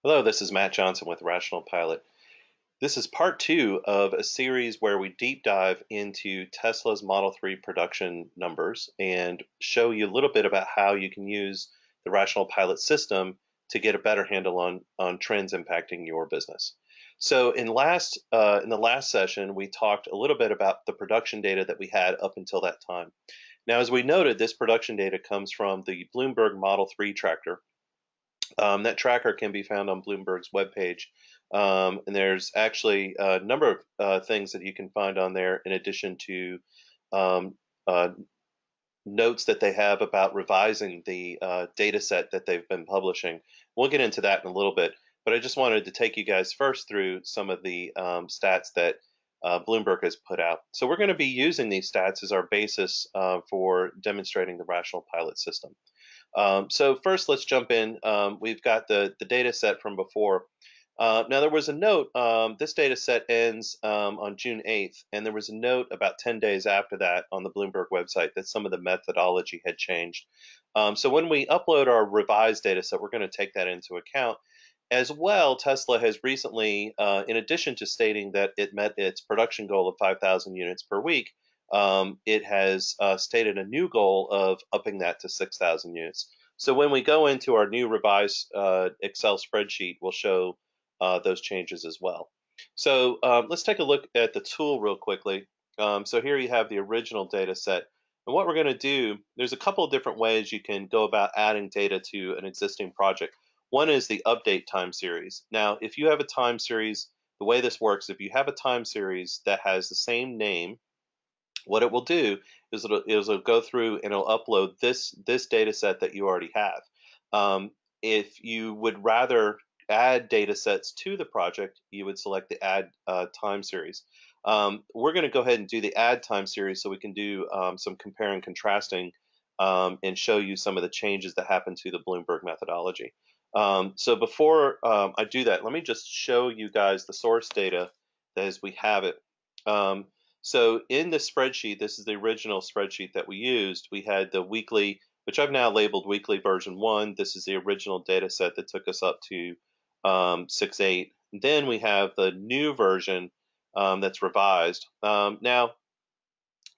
Hello, this is Matt Johnson with Rational Pilot. This is part two of a series where we deep dive into Tesla's Model 3 production numbers and show you a little bit about how you can use the Rational Pilot system to get a better handle on trends impacting your business. So in the last session, we talked a little bit about the production data that we had up until that time. Now, as we noted, this production data comes from the Bloomberg Model 3 tractor. That tracker can be found on Bloomberg's webpage. And there's actually a number of things that you can find on there in addition to um, uh, notes that they have about revising the data set that they've been publishing. We'll get into that in a little bit, but I just wanted to take you guys first through some of the stats that Bloomberg has put out. So we're going to be using these stats as our basis for demonstrating the rational pilot system. So first, let's jump in. We've got the data set from before. Now, there was a note. This data set ends on June 8th, and there was a note about 10 days after that on the Bloomberg website that some of the methodology had changed. So when we upload our revised data set, we're going to take that into account. As well, Tesla has recently, in addition to stating that it met its production goal of 5,000 units per week, it has stated a new goal of upping that to 6,000 units. So when we go into our new revised Excel spreadsheet, we'll show those changes as well. So let's take a look at the tool real quickly. So here you have the original data set. And what we're going to do, there's a couple of different ways you can go about adding data to an existing project. One is the update time series. Now, if you have a time series, the way this works, if you have a time series that has the same name, what it will do is it'll go through and it'll upload this data set that you already have. If you would rather add data sets to the project, you would select the add time series. We're going to go ahead and do the add time series so we can do some compare and contrasting and show you some of the changes that happen to the Bloomberg methodology. So before I do that, let me just show you guys the source data as we have it. So in the spreadsheet, this is the original spreadsheet that we used. We had the weekly, which I've now labeled weekly version 1. This is the original data set that took us up to 6.8. Then we have the new version that's revised. Now,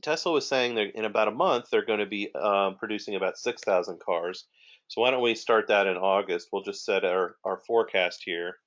Tesla was saying that in about a month, they're going to be producing about 6,000 cars. So why don't we start that in August? We'll just set our forecast here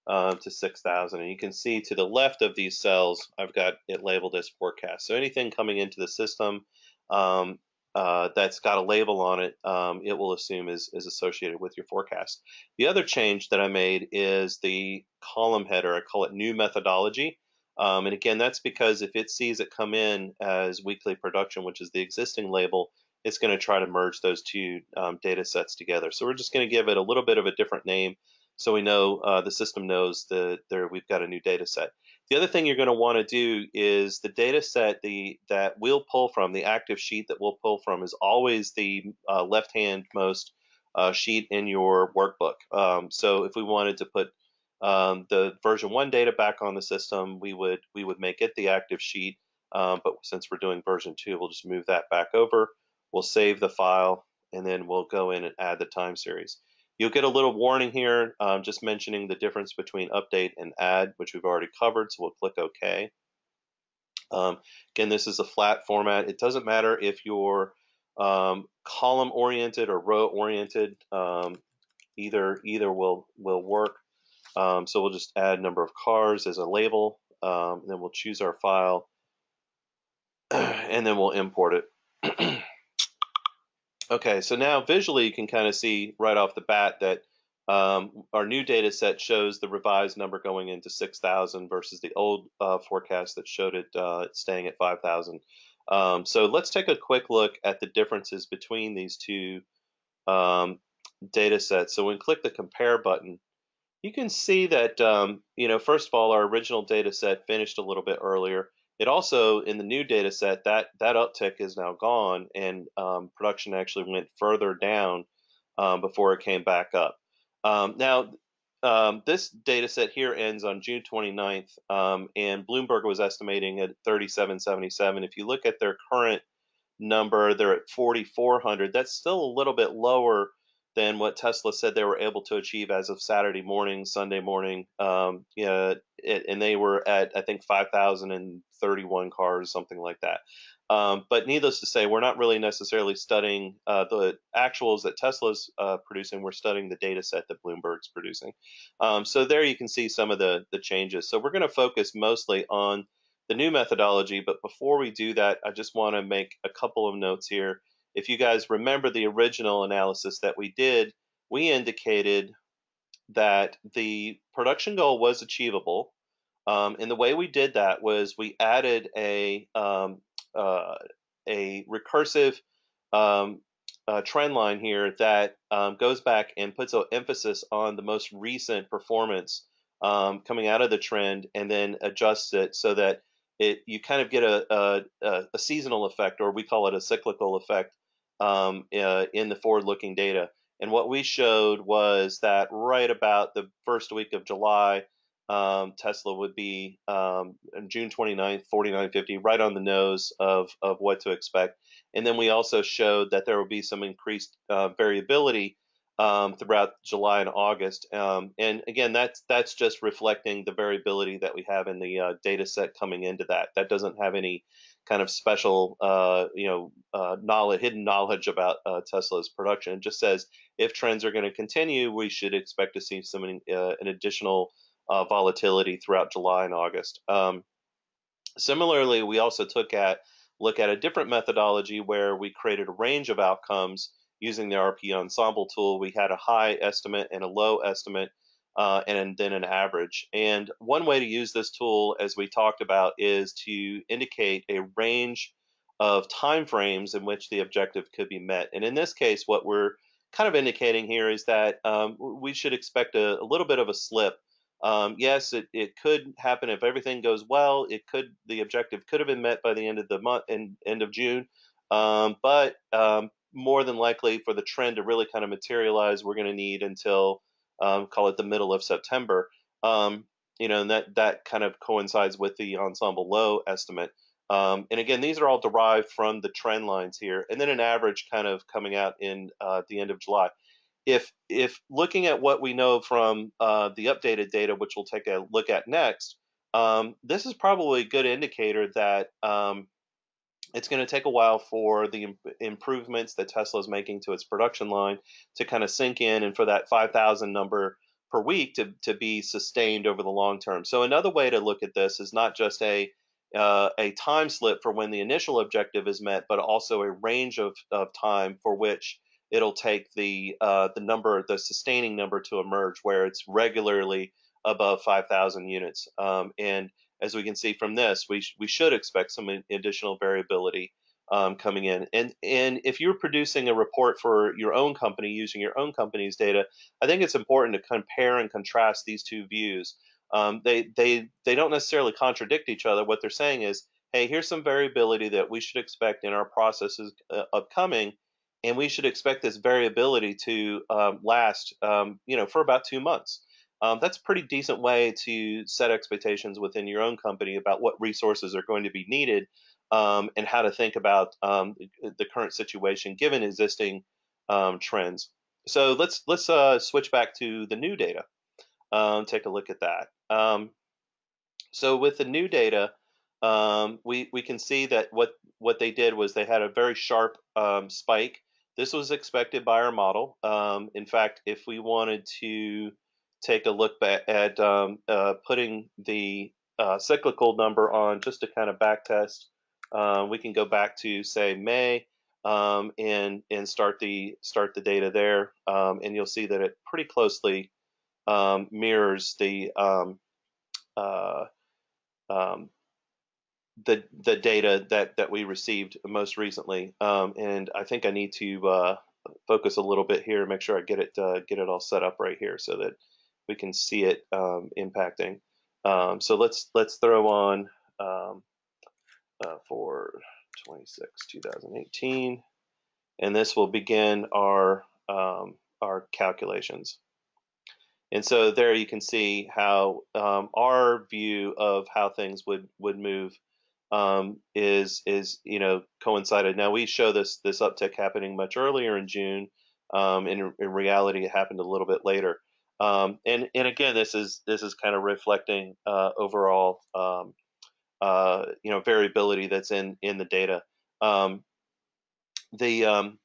to 6,000. And you can see to the left of these cells, I've got it labeled as forecast. So anything coming into the system that's got a label on it, it will assume is associated with your forecast. The other change that I made is the column header. I call it new methodology. And again, that's because if it sees it come in as weekly production, which is the existing label, it's going to try to merge those two data sets together. So we're just going to give it a little bit of a different name so we know the system knows that we've got a new data set. The other thing you're going to want to do is the data set that we'll pull from, the active sheet that we'll pull from, is always the left-hand most sheet in your workbook. So if we wanted to put the version 1 data back on the system, we would make it the active sheet. But since we're doing version 2, we'll just move that back over. We'll save the file, and then we'll go in and add the time series. You'll get a little warning here just mentioning the difference between update and add, which we've already covered, so we'll click OK. Again, this is a flat format. It doesn't matter if you're column-oriented or row-oriented. Either will work. So we'll just add number of cars as a label, and then we'll choose our file, and then we'll import it. Okay, so now visually you can kind of see right off the bat that our new data set shows the revised number going into 6,000 versus the old forecast that showed it staying at 5,000. So let's take a quick look at the differences between these two data sets. So when we click the compare button, you can see that, first of all, our original data set finished a little bit earlier. It also, in the new data set, that uptick is now gone, and production actually went further down before it came back up. Now, this data set here ends on June 29th, and Bloomberg was estimating at 3,777. If you look at their current number, they're at 4,400. That's still a little bit lower than what Tesla said they were able to achieve as of Saturday morning, Sunday morning. And they were at, I think, 5,031 cars, something like that. But needless to say, we're not really necessarily studying the actuals that Tesla's producing. We're studying the data set that Bloomberg's producing. So there you can see some of the changes. So we're going to focus mostly on the new methodology. But before we do that, I just want to make a couple of notes here. If you guys remember the original analysis that we did, we indicated that the production goal was achievable. And the way we did that was we added uh, a recursive um, trend line here that goes back and puts an emphasis on the most recent performance coming out of the trend, and then adjusts it so that you kind of get a seasonal effect, or we call it a cyclical effect, in the forward-looking data. And what we showed was that right about the first week of July, Tesla would be June 29th, 49.50, right on the nose of what to expect. And then we also showed that there will be some increased variability throughout July and August. And again, that's just reflecting the variability that we have in the data set coming into that. That doesn't have any kind of special, knowledge, hidden knowledge about Tesla's production. It just says if trends are going to continue, we should expect to see an additional volatility throughout July and August. Similarly, we also look at a different methodology where we created a range of outcomes using the RP Ensemble tool. We had a high estimate and a low estimate, and then an average. And one way to use this tool, as we talked about, is to indicate a range of time frames in which the objective could be met. And in this case, what we're kind of indicating here is that we should expect a little bit of a slip. Yes, it could happen if everything goes well. The objective could have been met by the end of the month and end of June, but more than likely for the trend to really kind of materialize, we're going to need until call it the middle of September. And that kind of coincides with the ensemble low estimate. And again, these are all derived from the trend lines here, and then an average kind of coming out in the end of July. If looking at what we know from the updated data, which we'll take a look at next, this is probably a good indicator that it's going to take a while for the improvements that Tesla is making to its production line to kind of sink in, and for that 5,000 number per week to be sustained over the long term. So another way to look at this is not just a time slip for when the initial objective is met, but also a range of time for which it'll take the sustaining number to emerge, where it's regularly above 5,000 units. And as we can see from this, we should expect some additional variability coming in. And if you're producing a report for your own company using your own company's data, I think it's important to compare and contrast these two views. They don't necessarily contradict each other. What they're saying is, hey, here's some variability that we should expect in our processes upcoming, and we should expect this variability to last, for about 2 months. That's a pretty decent way to set expectations within your own company about what resources are going to be needed, and how to think about the current situation given existing trends. So let's switch back to the new data. Take a look at that. So with the new data, we can see that what they did was they had a very sharp spike. This was expected by our model. In fact, if we wanted to take a look back at putting the cyclical number on just to kind of back test, we can go back to say May, and start the data there, and you'll see that it pretty closely mirrors uh, um, the data that we received most recently. And I think I need to focus a little bit here, make sure I get it all set up right here so that we can see it impacting. So let's throw on for 26/2018, and this will begin our calculations. And so there you can see how our view of how things would move is coincided. Now we show this uptick happening much earlier in June, In reality, it happened a little bit later. And again, this is kind of reflecting overall variability that's in the data. Um, the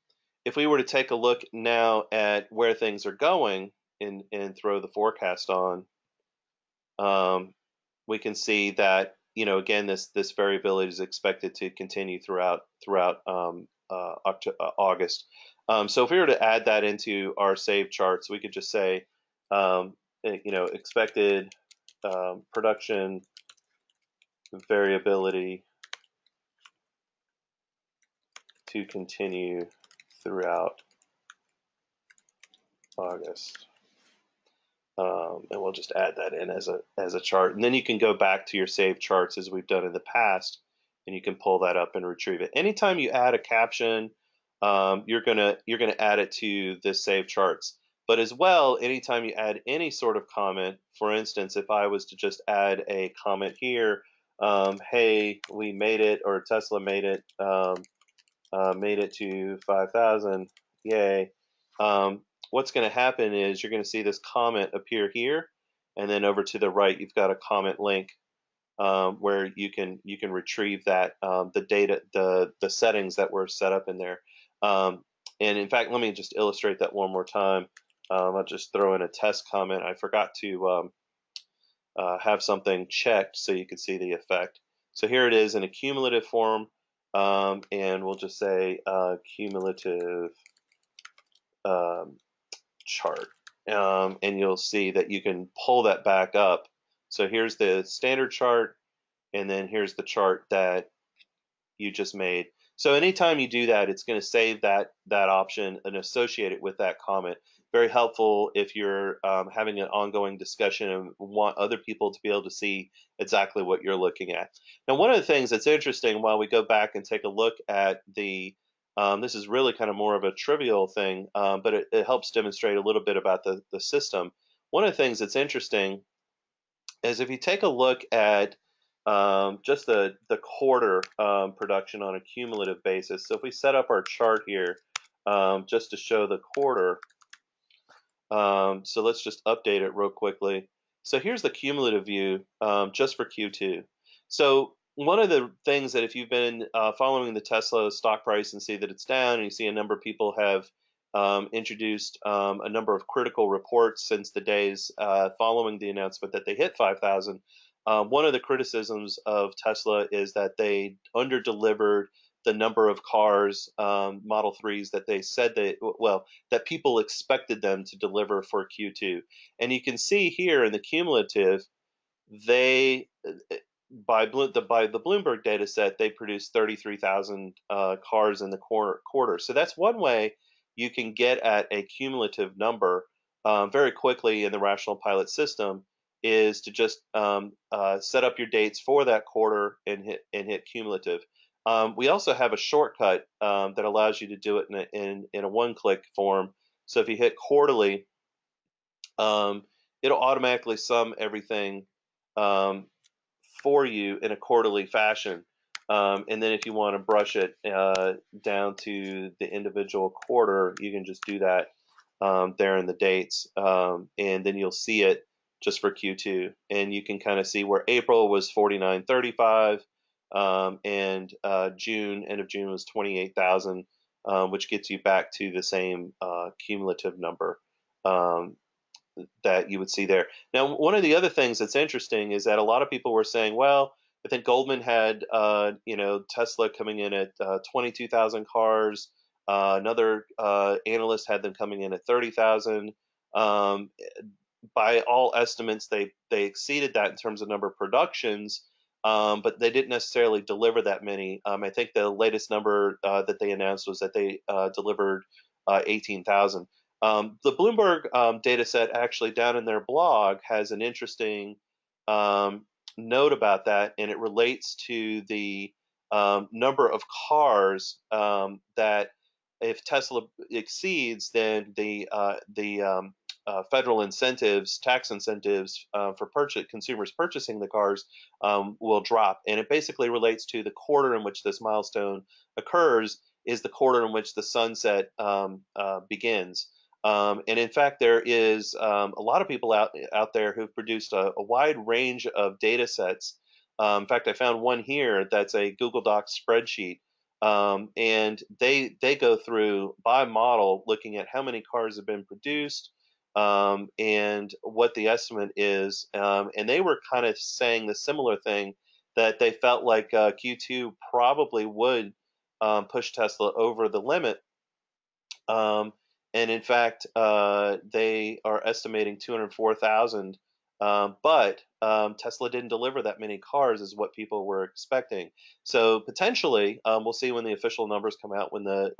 If we were to take a look now at where things are going and throw the forecast on, um, we can see that again this variability is expected to continue throughout August. So if we were to add that into our saved charts, we could just say expected production variability to continue throughout August. And we'll just add that in as a chart, and then you can go back to your saved charts as we've done in the past, and you can pull that up and retrieve it. Anytime you add a caption, you're gonna add it to the saved charts. But as well, anytime you add any sort of comment, for instance, if I was to just add a comment here, hey, we made it, or Tesla made it to 5,000, yay. What's going to happen is you're going to see this comment appear here, and then over to the right, you've got a comment link where you can retrieve that the data, the settings that were set up in there. And in fact, let me just illustrate that one more time. I'll just throw in a test comment. I forgot to have something checked so you could see the effect. So here it is in a cumulative form, and we'll just say cumulative chart. And you'll see that you can pull that back up. So here's the standard chart, and then here's the chart that you just made. So anytime you do that, it's going to save that option and associate it with that comment. Very helpful if you're having an ongoing discussion and want other people to be able to see exactly what you're looking at. Now, one of the things that's interesting while we go back and take a look at this is really kind of more of a trivial thing, but it helps demonstrate a little bit about the system. One of the things that's interesting is if you take a look at just the quarter production on a cumulative basis. So if we set up our chart here just to show the quarter, so let's just update it real quickly. So here's the cumulative view just for Q2. So one of the things that if you've been following the Tesla stock price and see that it's down, and you see a number of people have introduced a number of critical reports since the days following the announcement that they hit 5,000. One of the criticisms of Tesla is that they underdelivered the number of cars, Model 3s, that they said that people expected them to deliver for Q2. And you can see here in the cumulative, they by the Bloomberg data set, they produced 33,000 cars in the quarter. So that's one way you can get at a cumulative number very quickly in the Rational Pilot system, is to just set up your dates for that quarter and hit cumulative. We also have a shortcut that allows you to do it in a one-click form. So if you hit quarterly, it'll automatically sum everything for you in a quarterly fashion. And then if you want to brush it down to the individual quarter, you can just do that there in the dates. And then you'll see it just for Q2. And you can kind of see where April was 49.35, and end of June was 28,000, which gets you back to the same cumulative number that you would see there. Now, one of the other things that's interesting is that a lot of people were saying, well, I think Goldman had Tesla coming in at 22,000 cars. Another analyst had them coming in at 30,000. By all estimates, they exceeded that in terms of number of productions, but they didn't necessarily deliver that many. I think the latest number that they announced was that they delivered 18,000. The Bloomberg data set actually down in their blog has an interesting note about that, and it relates to the number of cars that if Tesla exceeds, then the federal incentives, tax incentives for consumers purchasing the cars will drop. And it basically relates to the quarter in which this milestone occurs. is the quarter in which the sunset begins. And in fact, there is a lot of people out there who've produced a wide range of data sets. In fact, I found one here that's a Google Docs spreadsheet, and they go through by model, looking at how many cars have been produced, and what the estimate is. And they were kind of saying the similar thing, that they felt like Q2 probably would push Tesla over the limit. Um, and in fact, they are estimating 204,000. But Tesla didn't deliver that many cars, is what people were expecting. So potentially, we'll see when the official numbers come out, when the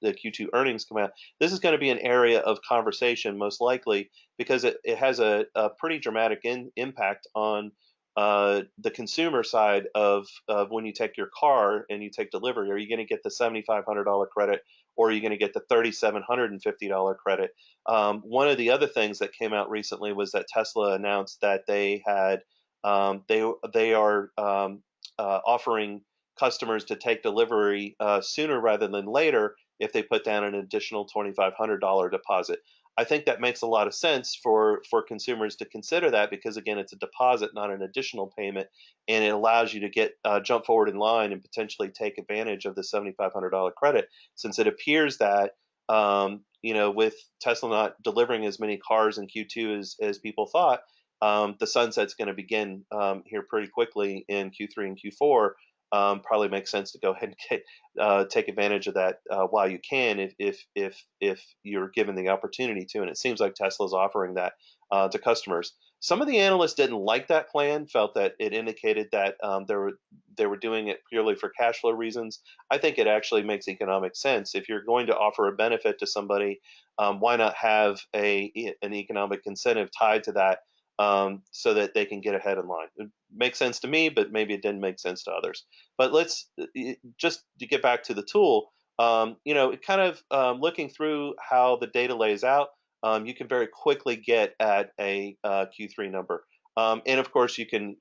Q2 earnings come out. This is going to be an area of conversation, most likely, because it has a pretty dramatic impact on the consumer side of when you take your car and you take delivery. Are you going to get the $7,500 credit, or are you going to get the $3,750 credit? One of the other things that came out recently was that Tesla announced that they had they are offering customers to take delivery sooner rather than later if they put down an additional $2,500 deposit. I think that makes a lot of sense for consumers to consider that, because again, it's a deposit, not an additional payment, and it allows you to get jump forward in line and potentially take advantage of the $7,500 credit, since it appears that with Tesla not delivering as many cars in Q2 as people thought, the sunset's going to begin here pretty quickly in Q3 and Q4. Probably makes sense to go ahead and take advantage of that while you can, if you're given the opportunity to. And it seems like Tesla's offering that to customers. Some of the analysts didn't like that plan, felt that it indicated that they were doing it purely for cash flow reasons. I think it actually makes economic sense. If you're going to offer a benefit to somebody, why not have an economic incentive tied to that, so that they can get ahead in line? It makes sense to me, but maybe it didn't make sense to others. But let's just to get back to the tool. It kind of looking through how the data lays out, you can very quickly get at a Q3 number, and of course you can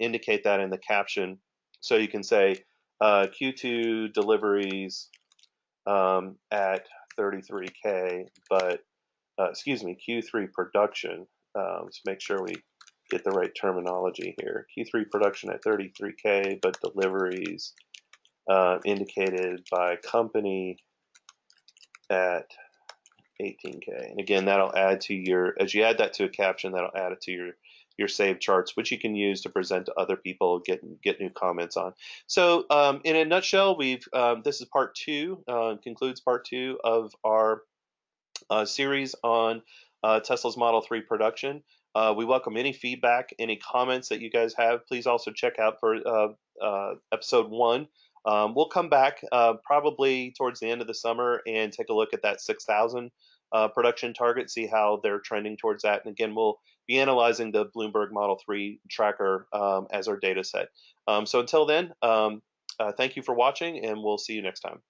indicate that in the caption. So you can say Q2 deliveries at 33K, but excuse me, Q3 production. Let's make sure we get the right terminology here. Q3 production at 33K, but deliveries indicated by company at 18K. And again, that'll add to as you add that to a caption, that'll add it to your saved charts, which you can use to present to other people, get new comments on. So in a nutshell, this is part two, concludes part two of our series on Tesla's Model 3 production. We welcome any feedback, any comments that you guys have. Please also check out for episode one. We'll come back probably towards the end of the summer and take a look at that 6,000 production target, see how they're trending towards that. And again, we'll be analyzing the Bloomberg Model 3 tracker as our data set. So until then, thank you for watching, and we'll see you next time.